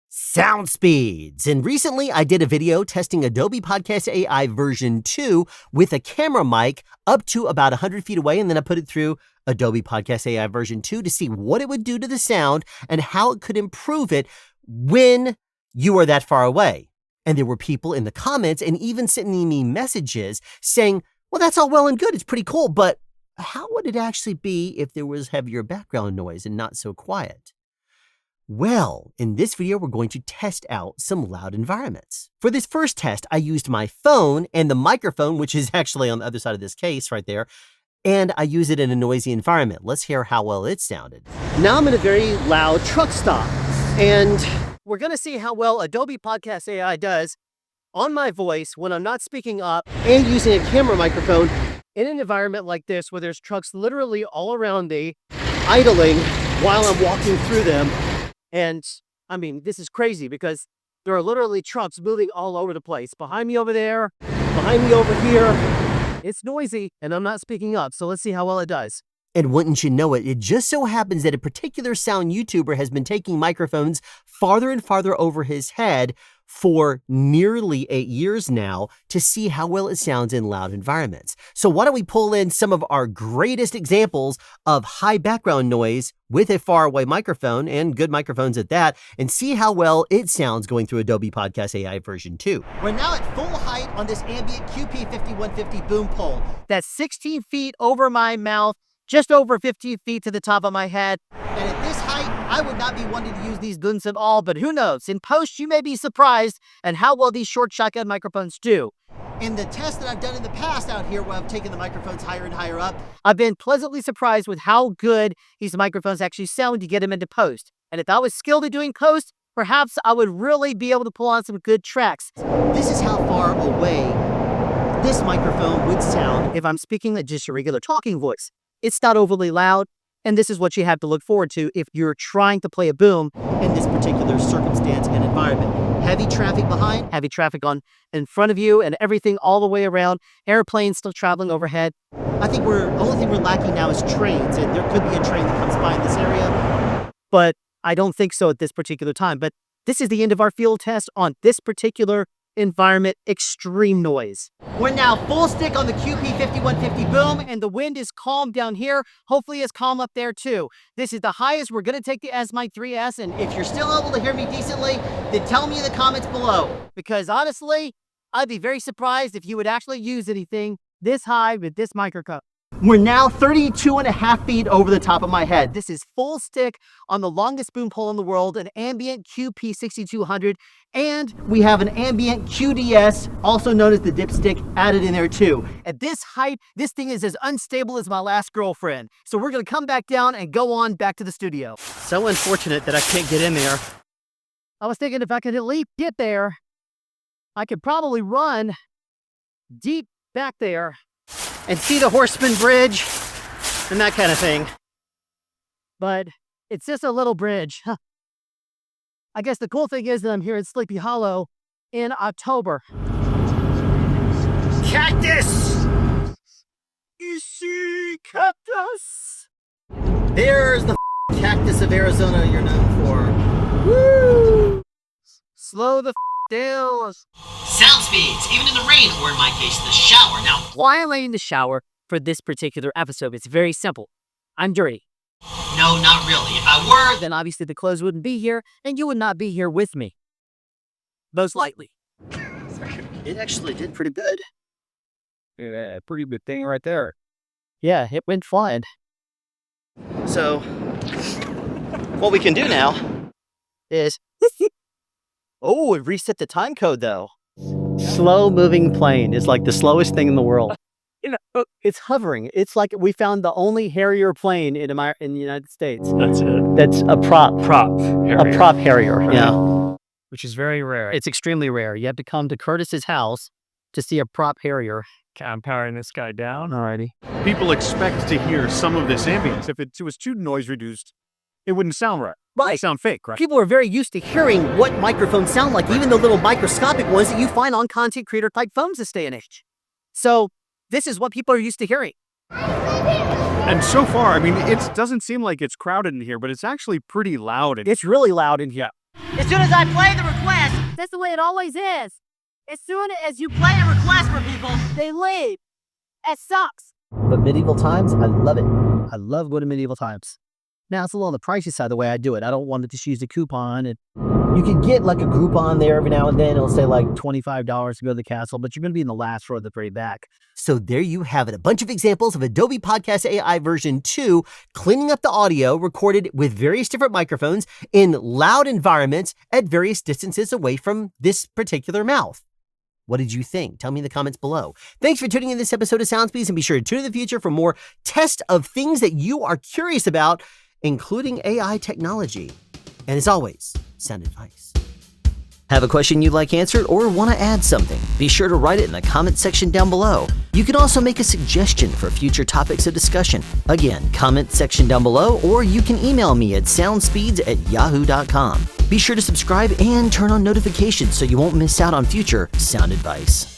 sound speeds. And recently I did a video testing Adobe Podcast AI version 2 with a camera mic up to about 100 feet away, and then I put it through Adobe Podcast AI version 2 to see what it would do to the sound and how it could improve it when you are that far away. And there were people in the comments and even sending me messages saying, well, that's all well and good, it's pretty cool, but how would it actually be if there was heavier background noise and not so quiet? Well, in this video, we're going to test out some loud environments. For this first test, I used my phone and the microphone, which is actually on the other side of this case right there, and I use it in a noisy environment. Let's hear how well it sounded. Now I'm in a very loud truck stop, and we're gonna see how well Adobe Podcast AI does on my voice when I'm not speaking up and using a camera microphone in an environment like this where there's trucks literally all around me, idling while I'm walking through them. And I mean, this is crazy because there are literally trucks moving all over the place. Behind me over there, behind me over here. It's noisy and I'm not speaking up. So let's see how well it does. And wouldn't you know it, it just so happens that a particular sound YouTuber has been taking microphones farther and farther over his head for nearly 8 years now to see how well it sounds in loud environments. So why don't we pull in some of our greatest examples of high background noise with a faraway microphone, and good microphones at that, and see how well it sounds going through Adobe Podcast AI version 2. We're now at full height on this ambient QP5150 boom pole. That's 16 feet over my mouth, just over 15 feet to the top of my head. And at this height, I would not be wanting to use these booms at all, but who knows? In post, you may be surprised at how well these short shotgun microphones do. In the tests that I've done in the past out here where I've taken the microphones higher and higher up, I've been pleasantly surprised with how good these microphones actually sound to get them into post. And if I was skilled at doing post, perhaps I would really be able to pull on some good tracks. This is how far away this microphone would sound if I'm speaking at just a regular talking voice. It's not overly loud, and this is what you have to look forward to if you're trying to play a boom in this particular circumstance and environment. Heavy traffic behind, heavy traffic on in front of you, and everything all the way around. Airplanes still traveling overhead. I think the only thing we're lacking now is trains, and there could be a train that comes by in this area. But I don't think so at this particular time. But this is the end of our field test on this particular environment, extreme noise. We're now full stick on the QP5150 boom, and the wind is calm down here. Hopefully it's calm up there too. This is the highest we're gonna take the S-Mic 3S, and if you're still able to hear me decently, then tell me in the comments below. Because honestly, I'd be very surprised if you would actually use anything this high with this microphone. We're now 32.5 feet over the top of my head. This is full stick on the longest boom pole in the world, an ambient QP6200, and we have an ambient QDS, also known as the dipstick, added in there too. At this height, this thing is as unstable as my last girlfriend. So we're gonna come back down and go on back to the studio. So unfortunate that I can't get in there. I was thinking if I could at least get there, I could probably run deep back there and see the Horseman Bridge and that kind of thing. But it's just a little bridge. I guess the cool thing is that I'm here in Sleepy Hollow in October. Cactus! Ishi cactus! There's the cactus of Arizona you're known for. Woo! Slow the down. Sound speeds, even in the rain, or in my case, the shower. Now, why am I in the shower for this particular episode? It's very simple. I'm dirty. No, not really. If I were, then obviously the clothes wouldn't be here, and you would not be here with me. Most likely. It actually did pretty good. Yeah, pretty good thing right there. Yeah, it went flying. So, what we can do now is... Oh, it reset the time code though. Slow moving plane is like the slowest thing in the world. You know, it's hovering. It's like we found the only Harrier plane in the United States. That's it. That's a prop Harrier. A prop Harrier. Yeah. Which is very rare. It's extremely rare. You have to come to Curtis's house to see a prop Harrier. I'm powering this guy down. Alrighty. People expect to hear some of this ambience. If it was too noise reduced, it wouldn't sound right. Right. It would sound fake, right? People are very used to hearing what microphones sound like, even the little microscopic ones that you find on content creator type phones this day and age. So this is what people are used to hearing. And so far, I mean, it doesn't seem like it's crowded in here, but it's actually pretty loud. It's really loud in here. As soon as I play the request, That's the way it always is. As soon as you play a request for people. they leave. It sucks. But medieval times, I love it. I love going to medieval times. Now, it's a little on the pricey side the way I do it. I don't want to just use a coupon. And you can get like a Groupon there every now and then. It'll say like $25 to go to the castle, but you're going to be in the last row at the very back. So there you have it. A bunch of examples of Adobe Podcast AI version 2, cleaning up the audio recorded with various different microphones in loud environments at various distances away from this particular mouth. What did you think? Tell me in the comments below. Thanks for tuning in this episode of SoundSpeeds, and be sure to tune in the future for more tests of things that you are curious about, including AI technology. And as always, sound advice. Have a question you'd like answered or want to add something? Be sure to write it in the comment section down below. You can also make a suggestion for future topics of discussion. Again, comment section down below, or you can email me at soundspeeds@yahoo.com. Be sure to subscribe and turn on notifications so you won't miss out on future sound advice.